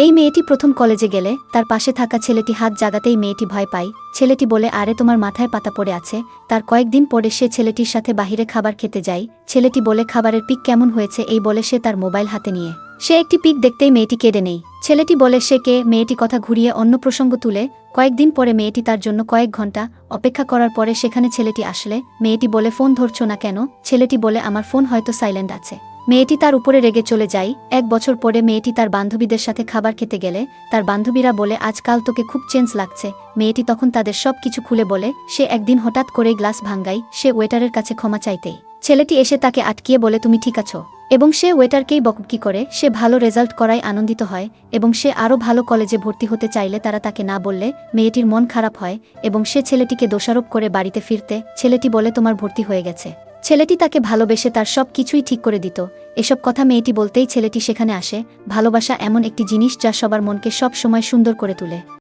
এই মেয়েটি প্রথম কলেজে গেলে তার পাশে থাকা ছেলেটি হাত জাগাতেই মেয়েটি ভয় পায়। ছেলেটি বলে, আরে তোমার মাথায় পাতা পড়ে আছে। তার কয়েকদিন পরে সে ছেলেটির সাথে বাহিরে খাবার খেতে যায়। ছেলেটি বলে, খাবারের পিক কেমন হয়েছে এই বলে সে তার মোবাইল হাতে নিয়ে সে একটি পিক দেখতেই মেয়েটি কেঁদে নেই। ছেলেটি বলে সে কে, মেয়েটি কথা ঘুরিয়ে অন্য প্রসঙ্গ তুলে। কয়েকদিন পরে মেয়েটি তার জন্য কয়েক ঘন্টা অপেক্ষা করার পরে সেখানে ছেলেটি আসলে মেয়েটি বলে, ফোন ধরছো না কেন? ছেলেটি বলে, আমার ফোন হয়তো সাইলেন্ট আছে। মেয়েটি তার উপরে রেগে চলে যায়। 1 বছর পরে মেয়েটি তার বান্ধবীদের সাথে খাবার খেতে গেলে তার বান্ধবীরা বলে, আজকাল তোকে খুব চেঞ্জ লাগছে। মেয়েটি তখন তাদের সব কিছু খুলে বলে সে একদিন হঠাৎ করেই গ্লাস ভাঙ্গায়। সে ওয়েটারের কাছে ক্ষমা চাইতেই ছেলেটি এসে তাকে আটকিয়ে বলে, তুমি ঠিক আছো? এবং সে ওয়েটারকেই বকবকি করে। সে ভালো রেজাল্ট করায় আনন্দিত হয় এবং সে আরও ভালো কলেজে ভর্তি হতে চাইলে তারা তাকে না বললে মেয়েটির মন খারাপ হয় এবং সে ছেলেটিকে দোষারোপ করে বাড়িতে ফিরতে ছেলেটি বলে, তোমার ভর্তি হয়ে গেছে। ছেলেটি তাকে ভালোবেসে তার সব কিছুই ঠিক করে দিত। এসব কথা মেয়েটি বলতেই ছেলেটি সেখানে আসে। ভালোবাসা এমন একটি জিনিস যা সবার মনকে সব সময় সুন্দর করে তোলে।